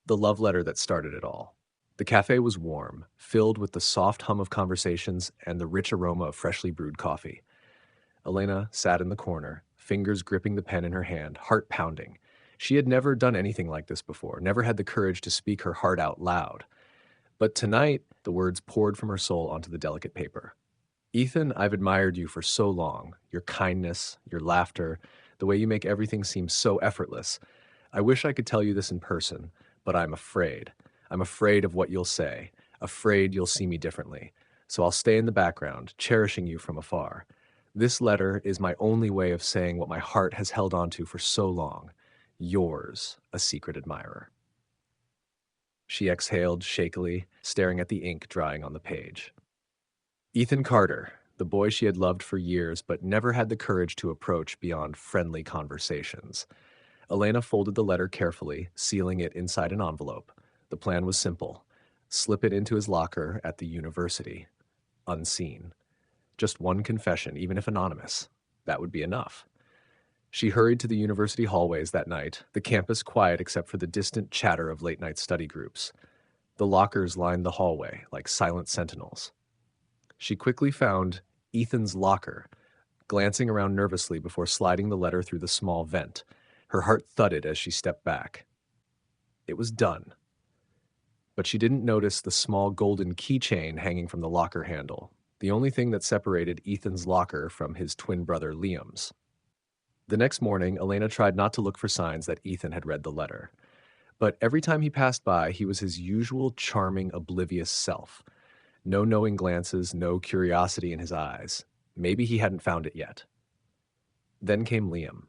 The love letter that started it all. The cafe was warm, filled with the soft hum of conversations and the rich aroma of freshly brewed coffee. Elena sat in the corner, fingers gripping the pen in her hand, heart pounding. She had never done anything like this before, never had the courage to speak her heart out loud. But tonight, the words poured from her soul onto the delicate paper. Ethan, I've admired you for so long. Your kindness, your laughter, the way you make everything seem so effortless. I wish I could tell you this in person, but I'm afraid. I'm afraid of what you'll say, afraid you'll see me differently. So I'll stay in the background, cherishing you from afar. This letter is my only way of saying what my heart has held on to for so long. Yours, a secret admirer. She exhaled shakily, staring at the ink drying on the page. Ethan Carter, the boy she had loved for years but never had the courage to approach beyond friendly conversations. Elena folded the letter carefully, sealing it inside an envelope. The plan was simple. Slip it into his locker at the university, unseen. Just one confession, even if anonymous. That would be enough. She hurried to the university hallways that night, the campus quiet except for the distant chatter of late-night study groups. The lockers lined the hallway like silent sentinels. She quickly found Ethan's locker, glancing around nervously before sliding the letter through the small vent. Her heart thudded as she stepped back. It was done. But she didn't notice the small golden keychain hanging from the locker handle, the only thing that separated Ethan's locker from his twin brother Liam's. The next morning, Elena tried not to look for signs that Ethan had read the letter. But every time he passed by, he was his usual charming, oblivious self. No knowing glances, no curiosity in his eyes. Maybe he hadn't found it yet. Then came Liam.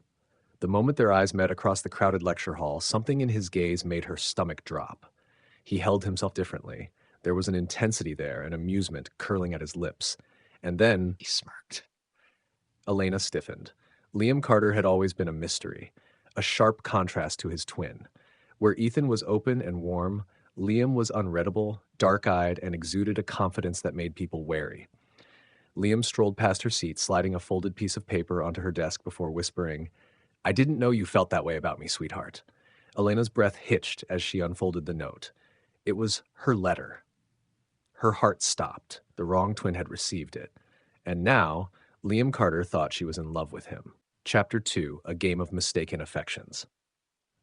The moment their eyes met across the crowded lecture hall, something in his gaze made her stomach drop. He held himself differently. There was an intensity there, an amusement curling at his lips. And then he smirked. Elena stiffened. Liam Carter had always been a mystery, a sharp contrast to his twin. Where Ethan was open and warm, Liam was unreadable, dark-eyed, and exuded a confidence that made people wary. Liam strolled past her seat, sliding a folded piece of paper onto her desk before whispering, "I didn't know you felt that way about me, sweetheart." Elena's breath hitched as she unfolded the note. It was her letter. Her heart stopped. The wrong twin had received it. And now, Liam Carter thought she was in love with him. Chapter 2, A Game of Mistaken Affections.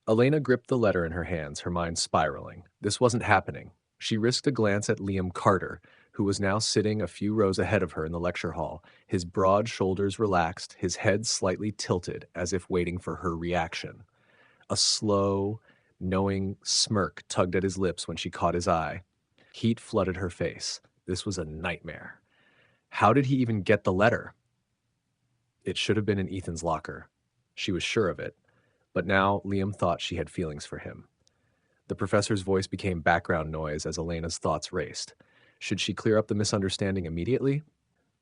Elena gripped the letter in her hands, her mind spiraling. This wasn't happening. She risked a glance at Liam Carter, who was now sitting a few rows ahead of her in the lecture hall, his broad shoulders relaxed, his head slightly tilted as if waiting for her reaction. A slow, knowing smirk tugged at his lips when she caught his eye. Heat flooded her face. This was a nightmare. How did he even get the letter? It should have been in Ethan's locker. She was sure of it. But now Liam thought she had feelings for him. The professor's voice became background noise as Elena's thoughts raced. Should she clear up the misunderstanding immediately?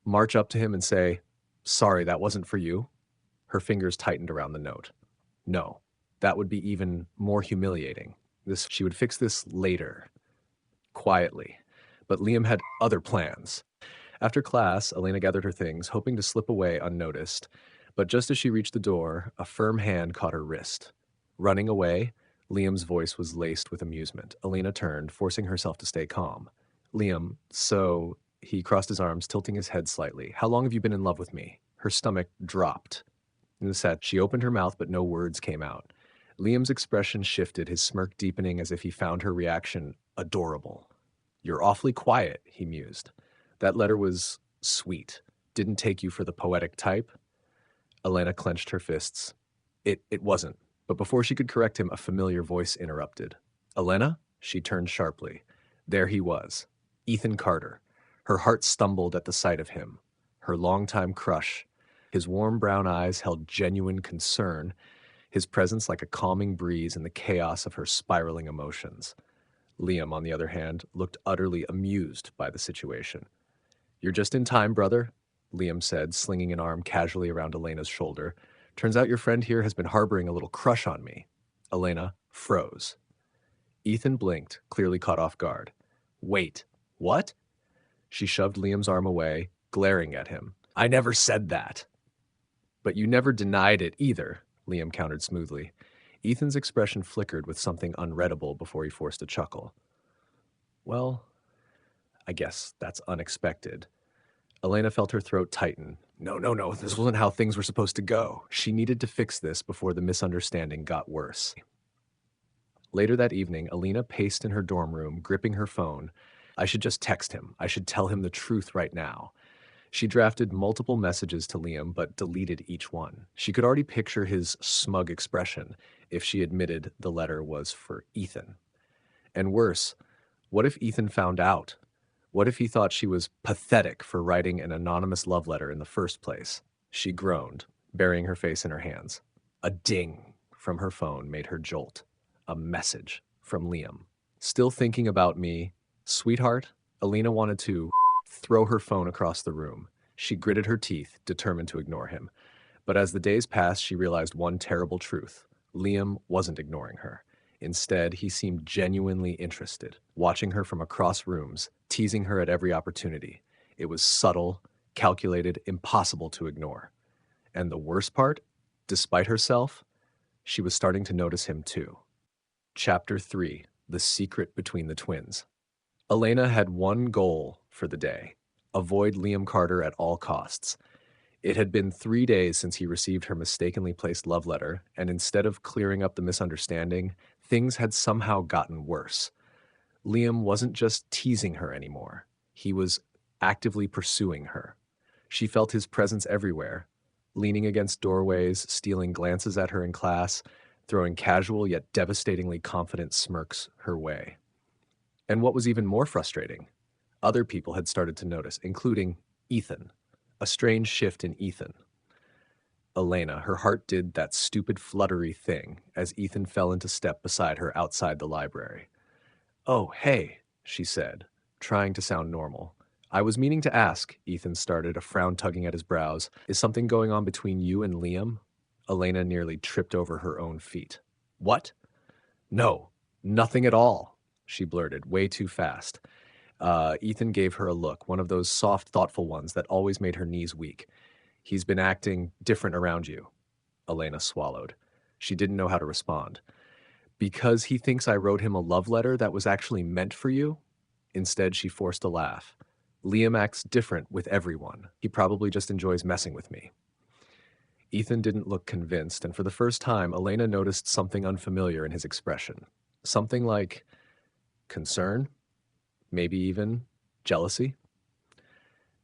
March up to him and say, "Sorry, that wasn't for you"? Her fingers tightened around the note. No, that would be even more humiliating. She would fix this later, quietly. But Liam had other plans. After class, Elena gathered her things, hoping to slip away unnoticed. But just as she reached the door, a firm hand caught her wrist. Running away, Liam's voice was laced with amusement. Elena turned, forcing herself to stay calm. "Liam, so..." He crossed his arms, tilting his head slightly. "How long have you been in love with me?" Her stomach dropped. Instead, she opened her mouth, but no words came out. Liam's expression shifted, his smirk deepening as if he found her reaction adorable. "You're awfully quiet," he mused. "That letter was sweet. Didn't take you for the poetic type?" Elena clenched her fists. It wasn't. But before she could correct him, a familiar voice interrupted. "Elena?" She turned sharply. There he was, Ethan Carter. Her heart stumbled at the sight of him. Her longtime crush. His warm brown eyes held genuine concern, his presence like a calming breeze in the chaos of her spiraling emotions. Liam, on the other hand, looked utterly amused by the situation. "You're just in time, brother," Liam said, slinging an arm casually around Elena's shoulder. "Turns out your friend here has been harboring a little crush on me." Elena froze. Ethan blinked, clearly caught off guard. "Wait, what?" She shoved Liam's arm away, glaring at him. "I never said that." "But you never denied it either," Liam countered smoothly. Ethan's expression flickered with something unreadable before he forced a chuckle. Well, I guess that's unexpected. Elena felt her throat tighten. No, no, no, this wasn't how things were supposed to go. She needed to fix this before the misunderstanding got worse. Later that evening, Elena paced in her dorm room, gripping her phone. I should just text him. I should tell him the truth right now. She drafted multiple messages to Liam, but deleted each one. She could already picture his smug expression if she admitted the letter was for Ethan. And worse, what if Ethan found out? What if he thought she was pathetic for writing an anonymous love letter in the first place? She groaned, burying her face in her hands. A ding from her phone made her jolt. A message from Liam. Still thinking about me, sweetheart? Elena wanted to throw her phone across the room. She gritted her teeth, determined to ignore him. But as the days passed, she realized one terrible truth. Liam wasn't ignoring her. Instead, he seemed genuinely interested, watching her from across rooms, teasing her at every opportunity. It was subtle, calculated, impossible to ignore. And the worst part, despite herself, she was starting to notice him too. Chapter 3: The Secret Between the Twins. Elena had one goal for the day: avoid Liam Carter at all costs. It had been 3 days since he received her mistakenly placed love letter, and instead of clearing up the misunderstanding, things had somehow gotten worse. Liam wasn't just teasing her anymore. He was actively pursuing her. She felt his presence everywhere, leaning against doorways, stealing glances at her in class, throwing casual yet devastatingly confident smirks her way. And what was even more frustrating, other people had started to notice, including Ethan. A strange shift in Ethan. Elena, her heart did that stupid fluttery thing as Ethan fell into step beside her outside the library. "Oh, hey," she said, trying to sound normal. "I was meaning to ask," Ethan started, a frown tugging at his brows. "Is something going on between you and Liam?" Elena nearly tripped over her own feet. "What? No, nothing at all," she blurted, way too fast. Ethan gave her a look, one of those soft, thoughtful ones that always made her knees weak. "He's been acting different around you." Elena swallowed. She didn't know how to respond. "Because he thinks I wrote him a love letter that was actually meant for you?" Instead, she forced a laugh. "Liam acts different with everyone. He probably just enjoys messing with me." Ethan didn't look convinced, and for the first time, Elena noticed something unfamiliar in his expression. Something like concern? Maybe even jealousy?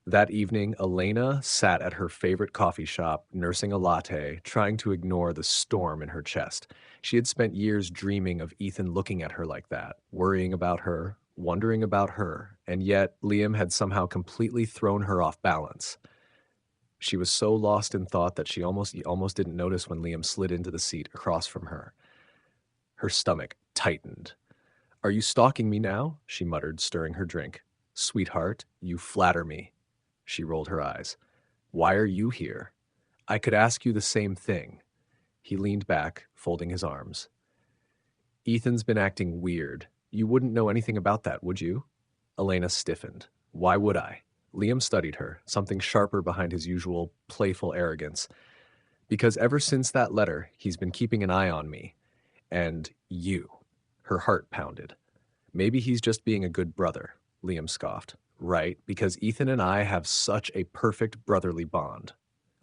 That evening, Elena sat at her favorite coffee shop, nursing a latte, trying to ignore the storm in her chest. She had spent years dreaming of Ethan looking at her like that, worrying about her, wondering about her, and yet Liam had somehow completely thrown her off balance. She was so lost in thought that she almost didn't notice when Liam slid into the seat across from her. Her stomach tightened. "Are you stalking me now?" she muttered, stirring her drink. "Sweetheart, you flatter me." She rolled her eyes. "Why are you here? I could ask you the same thing." He leaned back, folding his arms. "Ethan's been acting weird. You wouldn't know anything about that, would you?" Elena stiffened. "Why would I?" Liam studied her, something sharper behind his usual playful arrogance. "Because ever since that letter, he's been keeping an eye on me. And you." Her heart pounded. "Maybe he's just being a good brother," Liam scoffed. "Right, because Ethan and I have such a perfect brotherly bond."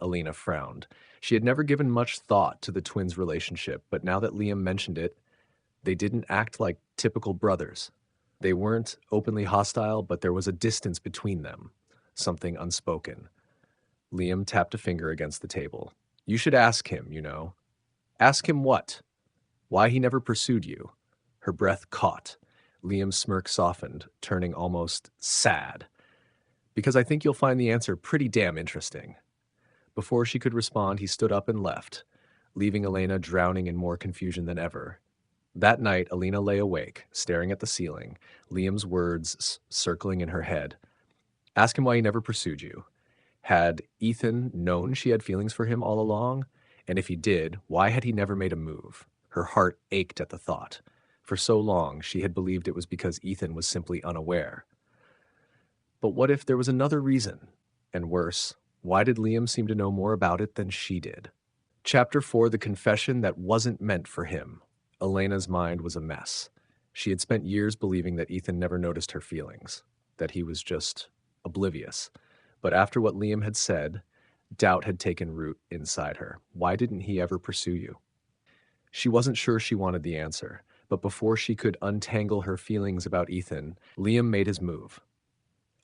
Elena frowned. She had never given much thought to the twins' relationship, but now that Liam mentioned it, they didn't act like typical brothers. They weren't openly hostile, but there was a distance between them, something unspoken. Liam tapped a finger against the table. "You should ask him, you know." "Ask him what?" "Why he never pursued you." Her breath caught. Liam's smirk softened, turning almost sad. "Because I think you'll find the answer pretty damn interesting." Before she could respond, he stood up and left, leaving Elena drowning in more confusion than ever. That night, Elena lay awake, staring at the ceiling, Liam's words circling in her head. Ask him why he never pursued you. Had Ethan known she had feelings for him all along? And if he did, why had he never made a move? Her heart ached at the thought. For so long, she had believed it was because Ethan was simply unaware. But what if there was another reason? And worse, why did Liam seem to know more about it than she did? Chapter 4: The Confession That Wasn't Meant for Him. Elena's mind was a mess. She had spent years believing that Ethan never noticed her feelings, that he was just oblivious. But after what Liam had said, doubt had taken root inside her. Why didn't he ever pursue you? She wasn't sure she wanted the answer, but before she could untangle her feelings about Ethan, Liam made his move.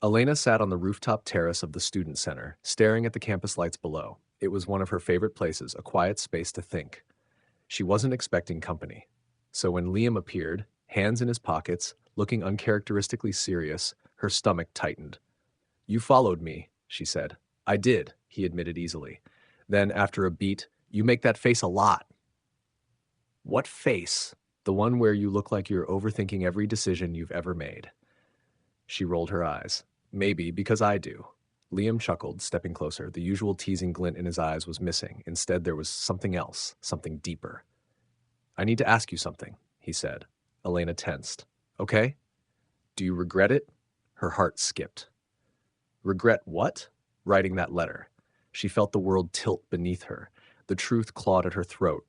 Elena sat on the rooftop terrace of the student center, staring at the campus lights below. It was one of her favorite places, a quiet space to think. She wasn't expecting company. So when Liam appeared, hands in his pockets, looking uncharacteristically serious, her stomach tightened. "You followed me," she said. "I did," he admitted easily. Then, after a beat, "You make that face a lot." "What face?" "The one where you look like you're overthinking every decision you've ever made." She rolled her eyes. "Maybe because I do." Liam chuckled, stepping closer. The usual teasing glint in his eyes was missing. Instead, there was something else, something deeper. "I need to ask you something," he said. Elena tensed. "Okay? Do you regret it?" Her heart skipped. "Regret what?" "Writing that letter." She felt the world tilt beneath her. The truth clawed at her throat.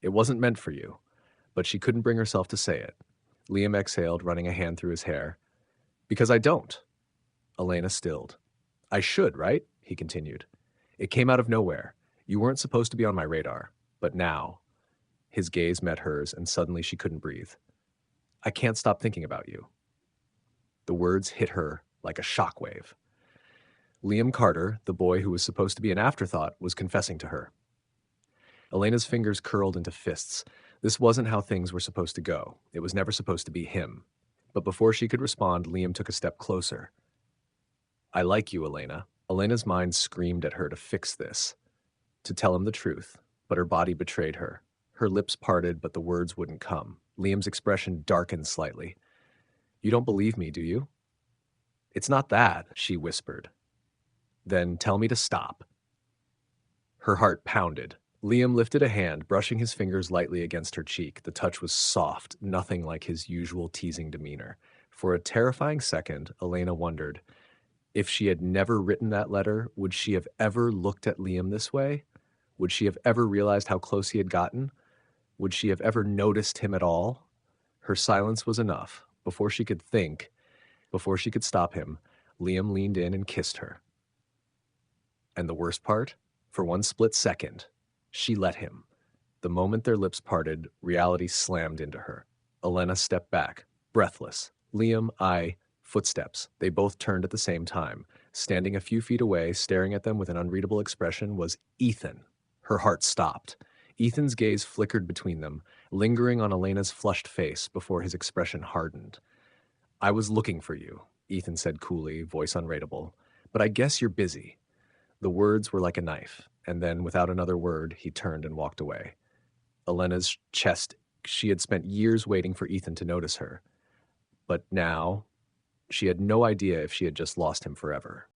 "It wasn't meant for you." But she couldn't bring herself to say it. Liam exhaled, running a hand through his hair. "Because I don't." Elena stilled. "I should, right?" he continued. "It came out of nowhere. You weren't supposed to be on my radar. But now." His gaze met hers, and suddenly she couldn't breathe. "I can't stop thinking about you." The words hit her like a shockwave. Liam Carter, the boy who was supposed to be an afterthought, was confessing to her. Elena's fingers curled into fists. This wasn't how things were supposed to go. It was never supposed to be him. But before she could respond, Liam took a step closer. "I like you, Elena." Elena's mind screamed at her to fix this, to tell him the truth, but her body betrayed her. Her lips parted, but the words wouldn't come. Liam's expression darkened slightly. "You don't believe me, do you?" "It's not that," she whispered. "Then tell me to stop." Her heart pounded. Liam lifted a hand, brushing his fingers lightly against her cheek. The touch was soft, nothing like his usual teasing demeanor. For a terrifying second, Elena wondered, if she had never written that letter, would she have ever looked at Liam this way? Would she have ever realized how close he had gotten? Would she have ever noticed him at all? Her silence was enough. Before she could think, before she could stop him, Liam leaned in and kissed her. And the worst part? For one split second, she let him. The moment their lips parted, reality slammed into her. Elena stepped back, breathless. Footsteps. They both turned at the same time. Standing a few feet away, staring at them with an unreadable expression, was Ethan. Her heart stopped. Ethan's gaze flickered between them, lingering on Elena's flushed face before his expression hardened. "I was looking for you," Ethan said coolly, voice unreadable. "But I guess you're busy." The words were like a knife, and then, without another word, he turned and walked away. Elena's chest. She had spent years waiting for Ethan to notice her. But now, she had no idea if she had just lost him forever.